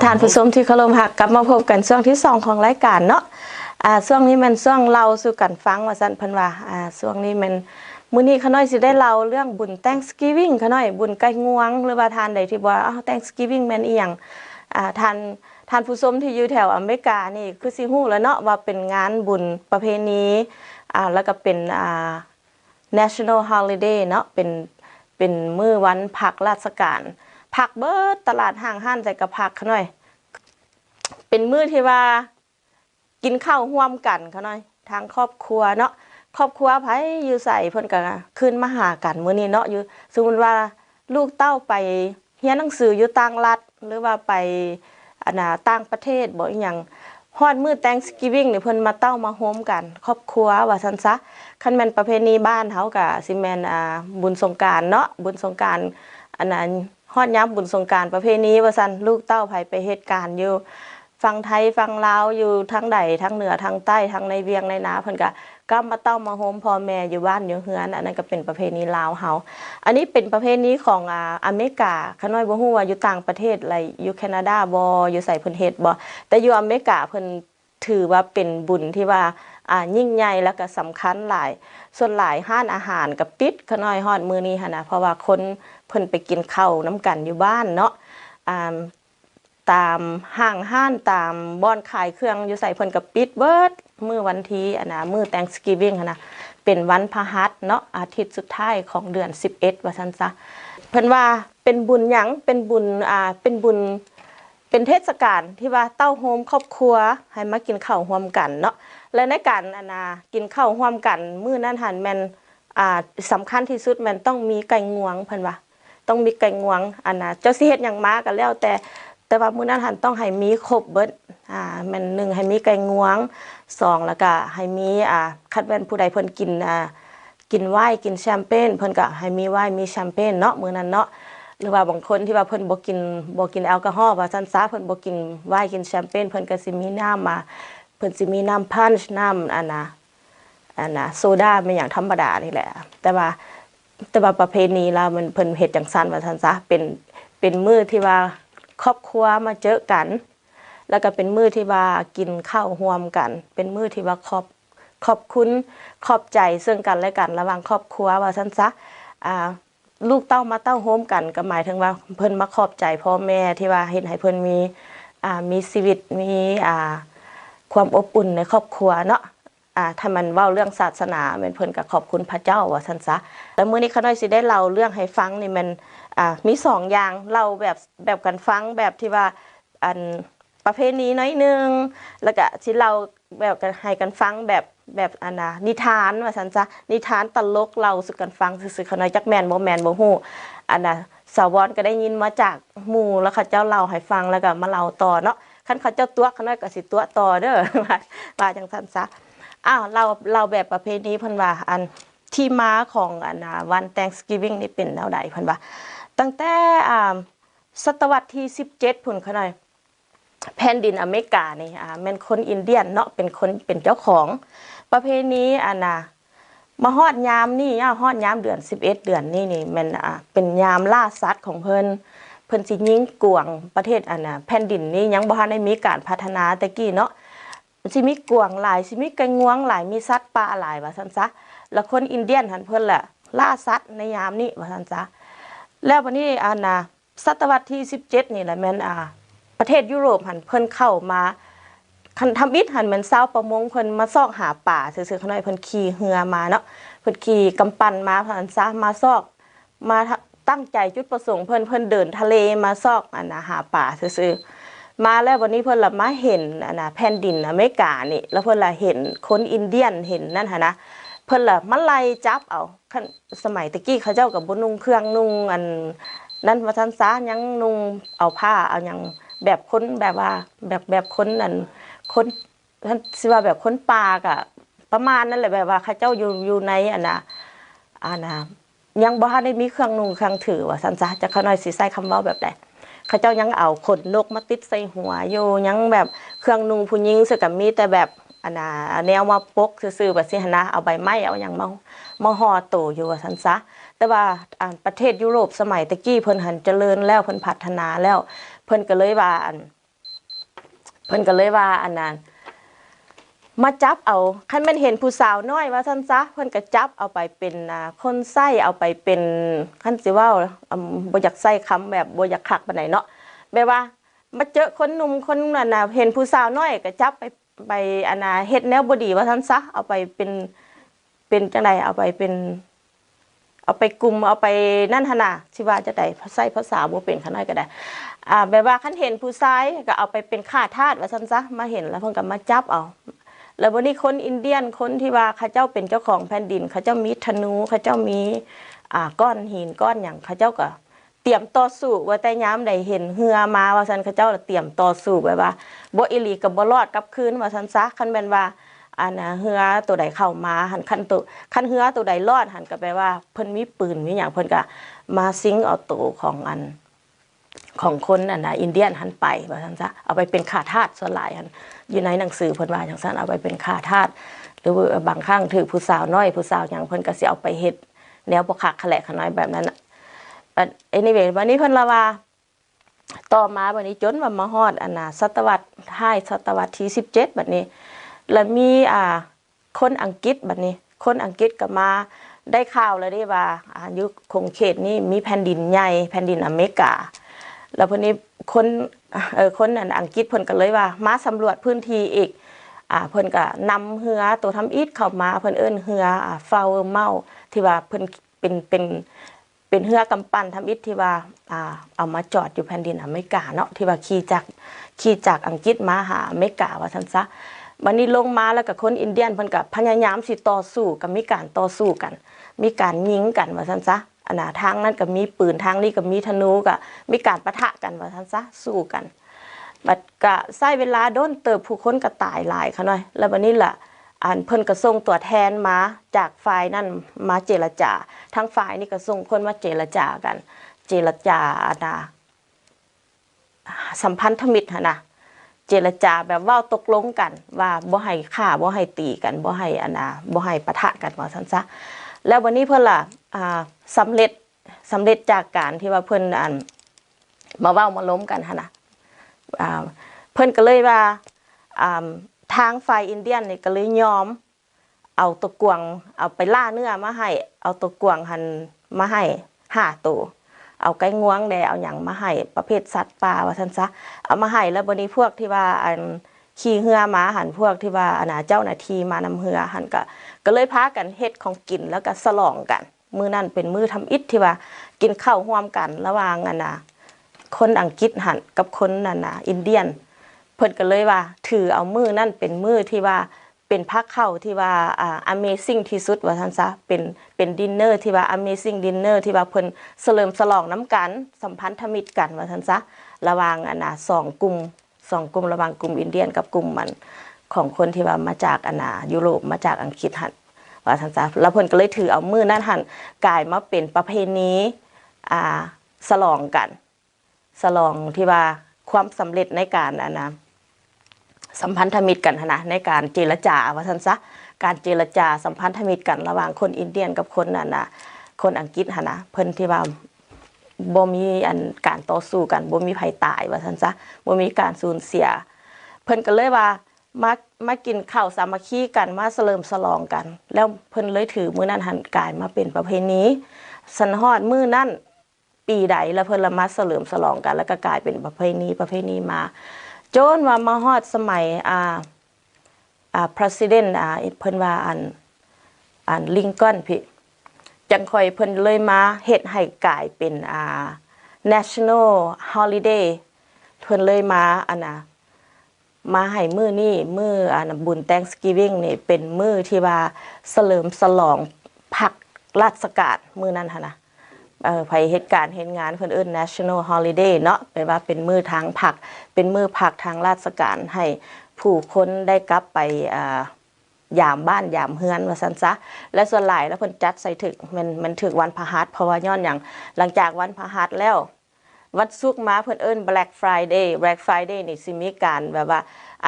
ทานผู้ชมที่เคารพค่ะกลับมาพบกันช่วงที่2ของรายการเนาะช่วงนี้มันช่วงเล่าสู่กันฟังว่าซั่นเพิ่นว่าช่วงนี้มันมื้อนี้ขาน้อยสิได้เล่าเรื่องบุญ Thanksgiving ขาน้อยบุญไก่งวงหรือว่าทานใดที่บ่Thanksgiving แม่นอีหยังทานผู้ชมที่อยู่แถวอเมริกานี่คือสิฮู้แล้วเนาะว่าเป็นงานบุญประเพณีแล้วก็เป็นnational holiday เนาะเป็นมื้อวันพักราชการพักเบิดตลาดห้างห้านใจกับพักเขาหน่อยเป็นมื้อที่ว่ากินข้าวร่วมกันเขาหน่อยทางครอบครัวเนาะครอบครัวไผอยู่ใส่เพิ่นก็ขึ้นมาหากันมื้อนี้เนาะอยู่สมมุติว่าลูกเต้าไปเรียนหนังสืออยู่ต่างรัฐหรือว่าไปต่างประเทศบ่อีหยังฮอดมื้อ Thanksgiving นี่เพิ่นมาเต้ามาโฮมกันครอบครัวว่าซั่นซะคันแม่นประเพณีบ้านเฮาก็สิแม่นบุญสงกรานต์เนาะบุญสงกรานต์อันนั้นฮอดยามบุญสงกรานต์ประเพณีว่าซั่นลูกเต้าไผไปเฮ็ดการอยู่ฝั่งไทยฝั่งลาวอยู่ทั้งใดทั้งเหนือทั้งใต้ทั้งในเวียงในนาเพิ่นก็มาเต้ามาโฮมพ่อแม่อยู่บ้านอยู่เฮือนอันนั้นก็เป็นประเพณีลาวเฮาอันนี้เป็นประเพณีของอเมริกาขาน้อยบ่ฮู้ว่าอยู่ต่างประเทศอะไรอยู่แคนาดาบ่อยู่ไสเพิ่นเฮ็ดบ่แต่อยู่อเมริกาเพิ่นถือว่าเป็นบุญที่ว่ายิ่งใหญ่แล้วก็สำคัญหลายส่วนหลายร้านอาหารก็ปิดขาน้อยฮอดมื้อนี้หั่นน่ะเพราะว่าคนเพิ่นไปกินข้าวนํกันอยู่บ้านเนาะตามห้างห้านตามบ่อนขายเครื่องอยู่ใส่เพิ่นก็ปิดเบิดมื้อวันที่มื้อ Thanksgiving หั่นน่ะเป็นวันพฤหัสเนาะอาทิตย์สุดท้ายของเดือน11ว่าซั่นซะเพิ่นว่าเป็นบุญหยังเป็นบุญเป็นเทศกาลที่ว่าเต้าโฮมครอบครัวให้มากินข้าวร่วมกันเนาะและในการกินข้าวร่วมกันมื้อนั้นหั่นแม่นสำคัญที่สุดแม่นต้องมีไก่งวงเพิ่นว่าต้องมีไก่งวงเจ้าสิเฮ็ดหยังมาก็แล้วแต่ว่ามื้อนั้นหั่นต้องให้มีครบเบิดแม่น1ให้มีไก่งวง2แล้วก็ให้มีคัดแว่นผู้ใดเพิ่นกินไวน์กินแชมเปญเพิ่นก็ให้มีไวน์มีแชมเปญเนาะมื้อนั้นเนาะหรือว่าบางคนที่ว่าเพิ่นบ่กินแอลกอฮอล์ว่าซั่นซะเพิ่นบ่กินไวน์กินแชมเปญเพิ่นก็สิมีน้ำเพิ่นสิมีน้ำพันช์น้ำโซดาเป็นอย่างธรรมดานี่แหละแต่ว่าประเพณีลาวมันเพิ่นเฮ็ดจังซั่นว่าซั่นซะเป็นมื้อที่ว่าครอบครัวมาเจอกันแล้วก็เป็นมื้อที่ว่ากินข้าวร่วมกันเป็นมื้อที่ว่าขอบคุณขอบใจซึ่งกันและกันระหว่างครอบครัวว่าซั่นซะลูกเต้ามาเต้าโฮมกันก็หมายถึงว่าเพิ่นมาขอบใจพ่อแม่ที่ว่าเฮ็ดให้เพิ่นมีชีวิตมีความอบอุ่นในครอบครัวเนาะถ้ามันเว้าเรื่องศาสนาแม่นเพิ่นก็ขอบคุณพระเจ้าว่าซั่นซะแล้วมื้อนี้ข้าน้อยสิได้เล่าเรื่องให้ฟังนี่มันมี2อย่างเล่าแบบกันฟังแบบที่ว่าประเพณีน้อยนึงแล้วก็สิเล่าแบบกันให้กันฟังแบบนิทานว่าซั่นซะนิทานตลกเล่าสู่กันฟังซื่อๆข้าน้อยจักแม่นบ่ฮู้สาวรก็ได้ยินมาจากหมู่แล้วเขาเจ้าเล่าให้ฟังแล้วก็มาเล่าต่อเนาะคันเขาเจ้าตัวข้าน้อยก็สิตัวต่อเด้อว่าจังซั่นซะเราแบบประเพณีเพิ่นว่าที่มาของวัน Thanksgiving นี่เป็นแนวใดเพิ่นว่าตั้งแต่ศตวรรษที่17พุ่นเขาหน่อยแผ่นดินอเมริกานี่แม่นคนอินเดียนเนาะเป็นเจ้าของประเพณีมาฮอดยามนี่ฮอดยามเดือน11เดือนนี่แม่นเป็นยามล่าสัตว์ของเพิ่นสิยิงกวางประเทศแผ่นดินนี้ยังบ่ทันได้มีการพัฒนาแต่กี้เนาะสิมีกวางหลายสิมีไก่งวงหลายมีสัตว์ป่าหลายว่าซั่นซะแล้วคนอินเดียนหันเพิ่นแหละล่าสัตว์ในยามนี้ว่าซั่นซะแล้ววันนี้ศตวรรษที่17นี่แหละแม่นประเทศยุโรปหันเพิ่นเข้ามาคันทำอิฐหันเหมือนชาวประมงเพิ่นมาซอกหาป่าซื่อๆเขาน้อยเพิ่นขี่เรือมาเนาะเพิ่นขี่กำปั้นมาว่าซั่นซะมาซอกมาตั้งใจจุดประสงค์เพิ่นเดินทะเลมาซอกหาป่าซื่อๆมาแล้ววันนี้เพิ่นละมาเห็นแผ่นดินอเมริกานี่แล้วเพิ่นละเห็นคนอินเดียนเห็นนั่นหั่นนะเพิ่นละมาไล่จับเอาสมัยตะกี้เขาเจ้าก็บ่นุ่งเครื่องนุ่งนั่นว่าซั่นซะยังนุ่งเอาผ้าเอาหยังแบบคนแบบว่าแบบคนคนสิว่าแบบคนป่าก็ประมาณนั้นแหละแบบว่าเขาเจ้าอยู่ในยังบ่ทันได้มีเครื่องนุ่งเครื่องถือว่าซั่นซะจะเขาน้อยสิใช้คำเว้าแบบใดเขาเจ้ายังเอาขนนกมาติดใส่หัวอยู่ยังแบบเครื่องนุ่งผู้หญิงซึ่งก็มีแต่แบบแนวมาปกซื่อๆแบบสิหั่นนะเอาใบไม้เอาหยังมาห่อโตอยู่ว่าซั่นซะ แต่ว่าประเทศยุโรปสมัยตะกี้เพิ่นหันเจริญแล้วเพิ่นพัฒนาแล้วเพิ่นก็เลยว่าอันนั้นมาจับเอาคันแม่นเห็นผู้สาวน้อยว่าซั่นซะเพิ่นก็จับเอาไปเป็นคนไส้เอาไปเป็นคันสิเว้าบ่อยากใส่คำแบบบ่อยากคักปานใดเนาะแบบว่ามาเจอคนหนุ่มคนนั้นน่ะเห็นผู้สาวน้อยก็จับไปอันน่ะเฮ็ดแนวบ่ดีว่าซั่นซะเอาไปเป็นจังไดเอาไปเป็นเอาไปกลุ่มเอาไปนั่นหั่นน่ะสิว่าจะได้ใช้ภาษาบ่เป็นคั่นน้อยก็ได้แบบว่าคันเห็นผู้ชายก็เอาไปเป็นข้าทาสว่าซั่นซะมาเห็นแล้วเพิ่นก็มาจับเอาแล้ววันนี้คนอินเดียนคนที่ว่าเขาเจ้าเป็นเจ้าของแผ่นดินเขาเจ้ามีธนูเขาเจ้ามีก้อนหินก้อนหยังเขาเจ้าก็เตรียมต่อสู้ว่าแต่ยามใดเห็นเหือมาว่าซั่นเขาเจ้าเตรียมต่อสู้แบบว่าบ่อีหลีก็บ่รอดกลับคืนว่าซั่นซะคันแม่นว่าเหือตัวใดเข้ามาหันคันเหือตัวใดรอดหันก็แปลว่าเพิ่นมีปืนมีหยังเพิ่นก็มาซิงเอาตัวของคนอินเดียนหันไปว่าซั่นซะเอาไปเป็นข้าทาสส่วนหลายหันอยู่ในหนังสือเพิ่นว่าจังซั่นเอาไปเป็นข้าทาสหรือบางครั้งถือผู้สาวน้อยผู้สาวหยังเพิ่นก็สิเอาไปเฮ็ดแนวบ่คักขะแหละขะน้อยแบบนั้นน่ะanyway วันนี้เพิ่นละว่าต่อมาบัดนี้จนว่ามาฮอดศตวรรษท้ายศตวรรษที่17บัดนี้แล้วมีคนอังกฤษบัดนี้คนอังกฤษก็มาได้ข่าวแล้วได้ว่าอยู่คงเขตนี้มีแผ่นดินใหญ่แผ่นดินอเมริกาแล้วเพิ่นนี้คนอังกฤษเพิ่นก็เลยว่ามาสำรวจพื้นที่อีกเพิ่นก็นำเรือตัวทำอิฐเข้ามาเพิ่นเอิ้นเรือฟลาวเวอร์เมาที่ว่าเพิ่นเป็นเรือกำปั้นทำอิฐที่ว่าเอามาจอดอยู่แผ่นดินอเมริกาเนาะที่ว่าขี่จากอังกฤษมาหาอเมริกาว่าซั่นซะบัดนี้ลงมาแล้วก็คนอินเดียนเพิ่นก็พยายามสิต่อสู้ก็มีการต่อสู้กันมีการยิงกันว่าซั่นซะทางนั้นก็มีปืนทางนี้ก็มีธนูก็มีการปะทะกันว่าซั่นซะสู้กันบัดก็ใช้เวลาโดนเติบผู้คนก็ตายหลายค่ะน้อยแล้วบัดนี้ล่ะเพิ่นก็ส่งตัวแทนมาจากฝ่ายนั้นมาเจรจาทั้งฝ่ายนี้ก็ส่งคนมาเจรจากันเจรจาสัมพันธมิตรหั่นน่ะเจรจาแบบว่าตกลงกันว่าบ่ให้ฆ่าบ่ให้ตีกันบ่ให้ปะทะกันว่าซั่นซะแล้ววันนี้เพิ่นล่ะสำเร็จจากการที่ว่าเพิ่นมาเว้ามาล้มกันหั่นน่ะเพิ่นก็เลยว่าทางฝ่ายอินเดียนนี่ก็เลยยอมเอาตัวกวางเอาไปล่าเนื้อมาให้เอาตัวกวางหันมาให้5ตัวเอาไก่งวงแดเอาหยังมาให้ประเภทสัตว์ป่าว่าซั่นซะเอามาให้แล้วบัดนี้พวกที่ว่าขี่เหือมาหันพวกที่ว่าเจ้าหน้าที่มานำเหือหันก็เลยพากันเฮ็ดของกินแล้วก็ฉลองกันมื้อนั้นเป็นมื้อทำอิฐที่ว่ากินข้าวร่วมกันระหว่างคนอังกฤษหันกับคนอินเดียนเพิ่นก็เลยว่าถือเอามื้อนั่นเป็นมื้อที่ว่าเป็นพักเข้าที่ว่าamazing ที่สุดว่าซั่นซะเป็นดินเนอร์ที่ว่า amazing dinner ที่ว่าเพิ่นเฉลิมฉลองน้ำกันสัมพันธมิตรกันว่าซั่นซะระหว่าง2กลุ่มระหว่างกลุ่มอินเดียนกับกลุ่มมันของคนที่ว่ามาจากยุโรปมาจากอังกฤษหั่นว่าซั่นซะแล้วเพิ่นก็เลยถือเอามื้อนั้นหั่นกลายมาเป็นประเพณีฉลองกันฉลองที่ว่าความสำเร็จในการสัมพันธมิตรกันนะในการเจรจาว่าซั่นซะการเจรจาสัมพันธมิตรกันระหว่างคนอินเดียนกับคนคนอังกฤษนะเพิ่นที่ว่าบ่มีการต่อสู้กันบ่มีภัยตายว่าซั่นซะบ่มีการสูญเสียเพิ่นก็เลยว่ามากินข้าวสามัคคีกันมาเฉลิมฉลองกันแล้วเพิ่นเลยถือมื้อนั้นหันกลายมาเป็นประเพณีสันฮอดมื้อนั้นปีใดแล้วเพิ่นละมาเฉลิมฉลองกันแล้วก็กลายเป็นประเพณีมาจนว่ามาฮอดสมัยpresident เพิ่นว่าลิงคอล์นพี่จังค่อยเพิ่นเลยมาเฮ็ดให้กลายเป็นnational holiday เพิ่นเลยมามาให้มื้อนี้มื้อบุญ Thanksgiving นี่เป็นมื้อที่ว่าเฉลิมฉลองพักราชการมื้อนั้นหั่นน่ะไผเหตุการณ์เฮ็ดงานเพิ่นเอิ้น national holiday เนาะแปลว่าเป็นมื้อทางพักเป็นมื้อพักทางราชการให้ผู้คนได้กลับไปยามบ้านยามเฮือนว่าซั่นซะและส่วนหลายแล้วเพิ่นจัดใส่ถึกมันถึกวันพฤหัสเพราะว่าย้อนหยังหลังจากวันพฤหัสแล้ววันศุกร์มาเพิ่นเอิ้น Black Friday นี่สิมีการแบบว่า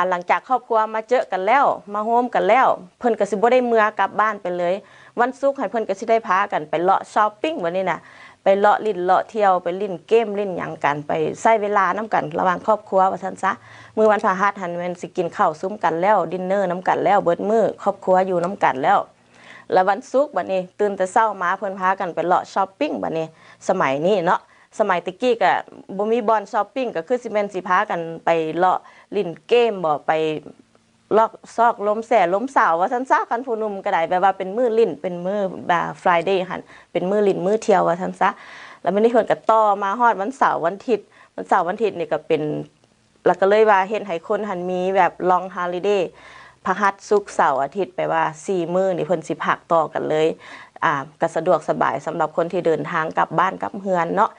หลังจากครอบครัวมาเจอกันแล้วมาโฮมกันแล้วเพิ่นก็สิบ่ได้เมื่อกลับบ้านไปเลย วันศุกร์ให้เพิ่นก็สิได้พากันไปเลาะช้อปปิ้งวันนี้น่ะไปเลาะลิ้นเลาะเที่ยวไปลิ้นเกมลิ้นหยังกันไปใช้เวลานํกันระหว่างครอบครัวว่าซั่นซะมื้อวันพฤหัสหันแม่นสิกินข้าวซุ้มกันแล้วดินเนอร์นํกันแล้วเบิดมื้อครอบครัวอยู่นํกันแล้วแล้ววันศุกร์บัดนี้ตื่นแต่เช้ามาเพิ่นพากันไปเลาะช้อปปิ้งบัดนี้สมัยนี้เนาะสมัยตะกี้ก็บ่มีบอนช้อปปิ้งก็คือสิแม่นสิพากันไปเลาะลิ้นเกมบ่ไปลอกซอกล้มแส่ล้มสาวว่าซั่นซะคันผู้หนุ่มก็ได้แบบว่าเป็นมื้อลิ้นเป็นมื้อFriday หั่นเป็นมื้อลิ้นมื้อเที่ยวว่าซั่นซะแล้วมื้อนี้เพิ่นก็ต่อมาฮอดวันเสาร์วันอาทิตย์วันเสาร์วันอาทิตย์นี่ก็เป็นแล้วก็เลยว่าเฮ็ดให้คนหันมีแบบ long holiday พฤหัสศุกร์เสาร์อาทิตย์ไปว่า4มื้อนี่เพิ่นสิพักต่อกันเลยก็สะดวกสบายสำหรับคนที่เดินทางกลับบ้านกลับเฮือนเนาะ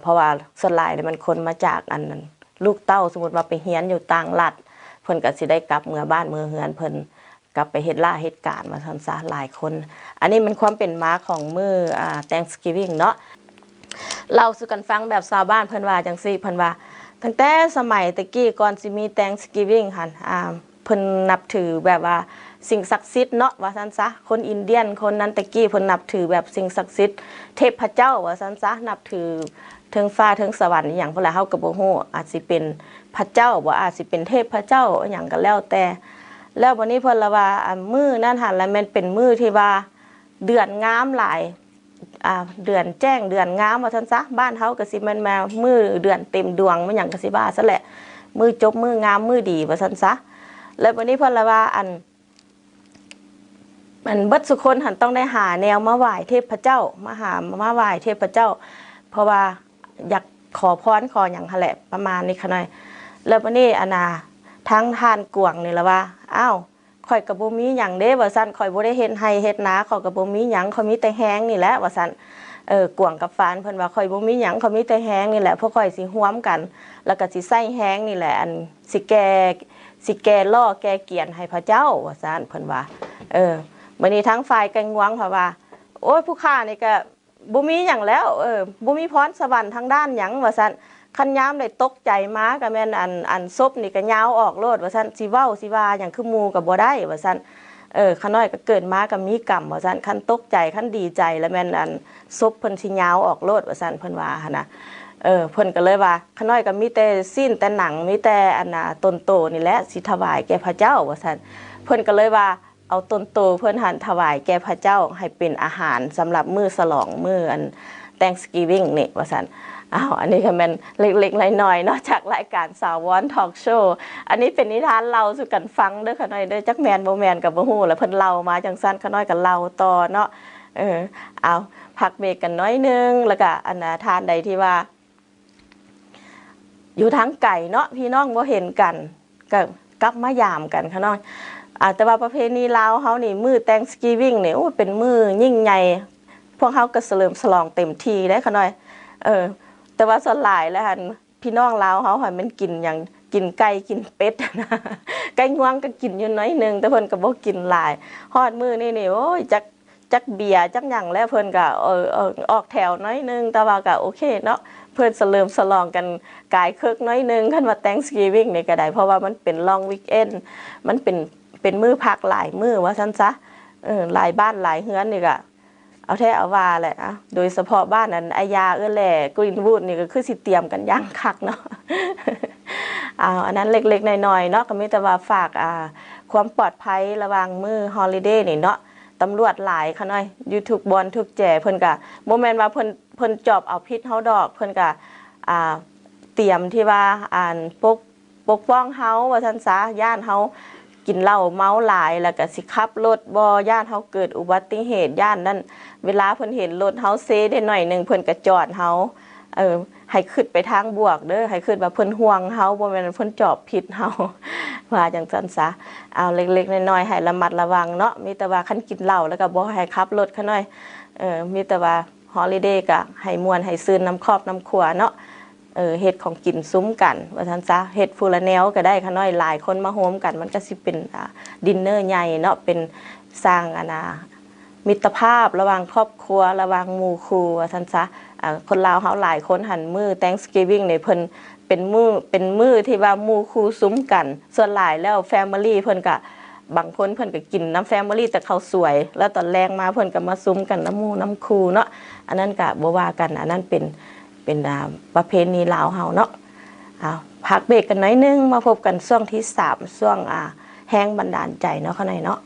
เพราะว่าส่วนหลายมันคนมาจากอันนั้นลูกเต้าสมมุติว่าไปเฮียนอยู่ต่างรัฐเพิ่นก็สิได้กลับเมืองบ้านเมืองเฮือนเพิ่นกลับไปเฮ็ดล่าเหตุการณ์มาซั่นซะหลายคนอันนี้มันความเป็นมาของมื้อThanksgiving เนาะเราสู่กันฟังแบบชาวบ้านเพิ่นว่าจังซี่เพิ่นว่าตั้งแต่สมัยตะกี้ก่อนสิมี Thanksgiving หั่นเพิ่นนับถือแบบว่าสิ่งศักดิ์สิทธิ์เนาะว่าซั่นซะคนอินเดียนคนนั้นตะกี้เพิ่นนับถือแบบสิ่งศักดิ์สิทธิ์เทพเจ้าว่าซั่นซะนับถือถึงฟ้าถึงสวรรค์อหยังพุ่นล่ะเฮาก็บ่ฮู้อาจสิเป็นพระเจ้าบ่อาจสิเป็นเทพเจ้าอหยังก็แล้วแต่แล้ววันนี้เพิ่นละว่ามื้อนั้นหั่นแล้วแม่นเป็นมื้อที่ว่าเดือนงามหลายเดือนแจ้งเดือนงามว่าซั่นซะบ้านเฮาก็สิแม่นมามื้อเดือนเต็มดวงมันหยังก็สิว่าซะแหละมื้อจบมื้องามมื้อดีว่าซั่นซะแล้ววันนี้เพิ่นละว่ามันเบิดสุคนหันต้องได้หาแนวมาไหว้เทพเจ้ามาไหว้เทพเจ้าเพราะว่าอยากขอพรขออย่างแหละประมาณนี้ค่ะหน่อยแล้ววันนี้ทั้งทานกวงนี่ละว่าอ้าวข่อยกับบ่มีหยังเด้ว่าซั่นข่อยบ่ได้เฮ็ดไร่เฮ็ดนาข่อยกับบ่มีหยังข่อยมีแต่แห้งนี่แหละว่าซั่นกวงกับฟานเพิ่นว่าข่อยบ่มีหยังข่อยมีแต่แห้งนี่แหละพวกข่อยสิร่วมกันแล้วก็สิใส่แห้งนี่แหละสิแก่ล่อแก่เกียรติให้พระเจ้าว่าซั่นเพิ่นว่ามื้อนี้ทั้งฝ่ายกังวงเพราะว่าโอ้ยผู้ข้านี่ก็บ่มีหยังแล้วบ่มีพรสวรรค์ทางด้านหยังว่าซั่นคันยามได้ตกใจมาก็แม่นอันศพนี่ก็ยาวออกโลดว่าซั่นสิเว้าสิว่าหยังคือหมู่ก็บ่ได้ว่าซั่นขาน้อยก็เกิดมาก็มีกรรมว่าซั่นคันตกใจคันดีใจแล้วแม่นศพเพิ่นสิยาวออกโลดว่าซั่นเพิ่นว่าหั่นน่ะเพิ่นก็เลยว่าขาน้อยก็มีแต่สิ้นแต่หนังมีแต่ต้นโตนี่แหละสิถวายแก่พระเจ้าว่าซั่นเพิ่นก็เลยว่าเอาต้นโตเพิ่นหันถวายแก่พระเจ้าให้เป็นอาหารสำหรับมื้อฉลองมื้อThanksgiving นี่ว่าซั่นอันนี้ก็แม่นเล็กๆน้อยๆเนาะจากรายการสาววอนทอล์กโชว์อันนี้เป็นนิทานเล่าสู่กันฟังเด้อค่ะน้อยเด้อจักแม่นบ่แม่นก็บ่ฮู้แล้วเพิ่นเล่ามาจังซั่นค่ะน้อยก็เล่าต่อเนาะเอาพักเบรกกันน้อยนึงแล้วก็ทานใดที่ว่าอยู่ทางไกลเนาะพี่น้องบ่เห็นกันก็กลับมายามกันค่ะน้อยแต่ว่าประเพณีลาวเฮานี่มื้อ Thanksgiving นี่โอ้เป็นมื้อยิ่งใหญ่พวกเฮาก็เฉลิมฉลองเต็มที่ได้ค่ะน้อยแต่ว่าส่วนหลายแล้วหั่นพี่น้องลาวเฮาหั่นมันกินอย่างกินไก่กินเป็ดนะไก่งวงก็กินอยู่น้อยนึงแต่เพิ่นก็บ่กินหลายฮอดมื้อนี่โอ้ยจักเบียร์จักหยังแล้วเพิ่นก็ออกแถวน้อยนึงแต่ว่าก็โอเคเนาะเพิ่นเฉลิมฉลองกันกายคึกน้อยนึงคันว่า Thanksgiving นี่ก็ได้เพราะว่ามันเป็น long weekend มันเป็นมื้อพักหลายมื้อว่าซั่นซะหลายบ้านหลายเฮือนนี่ก็เอาแท้เอาว่าแหละโดยเฉพาะบ้านนั้นอายาแหล่กรีนวูดนี่ก็คือสิเตรียมกันอย่างคักเนาะอันนั้นเล็กๆน้อยๆเนาะก็มีแต่ว่าฝากความปลอดภัยระหว่างมื้อฮอลิเดย์นี่เนาะตำรวจหลายค่ะน้อยอยู่ทุกบอนทุกแจ่เพิ่นก็บ่แม่นว่าเพิ่นจอบเอาพิษเฮาดอกเพิ่นก็เตรียมที่ว่าปกป้องเฮาว่าซั่นซะย่านเฮากินเหล้าเมาหลายแล้วก็สิขับรถบ่ย่านเฮาเกิดอุบัติเหตุย่านนั้นเวลาเพิ่นเห็นรถเฮาเซได้หน่อยนึงเพิ่นก็จอดเฮาให้ขึ้นไปทางบวกเด้อให้ขึ้นว่าเพิ่นห่วงเฮาบ่แม่นเพิ่นจอบผิดเฮาว่าจังซั่นซะเอาเล็กๆน้อยๆให้ระมัดระวังเนาะมีแต่ว่าคันกินเหล้าแล้วก็บ่ให้ขับรถค่ะน้อยมีแต่ว่าฮอลิเดย์ก็ให้ม่วนให้ซื่นน้ำครอบน้ำครัวเนาะเฮ็ดของกินซุ้มกันว่าซั่นซะเฮ็ดฟูละแนวก็ได้ค่ะน้อยหลายคนมาโฮมกันมันก็สิเป็นดินเนอร์ใหญ่เนาะเป็นสร้างมิตรภาพระหว่างครอบครัวระหว่างหมู่คู่ว่าซั่นซะคนลาวเฮาหลายคนหันมื้อ Thanksgiving นี่เพิ่นเป็นมื้อที่ว่าหมู่คู่ซุ้มกันส่วนหลายแล้ว Family เพิ่นก็ บางคนเพิ่นก็กินน้ำแฟมิลี่แต่ข้าวสวย แล้วตอนแรงมาเพิ่นก็มาซุ้มกันน้ำมูน้ำคูเนาะอันนั้นก็บ่ว่ากันอันนั้นเป็นประเพณีลาวเฮาเนาะพักเบรกกันหน่อยนึงมาพบกันช่วงที่3ช่วงแห้งบันดาลใจเนาะข้างในเนาะ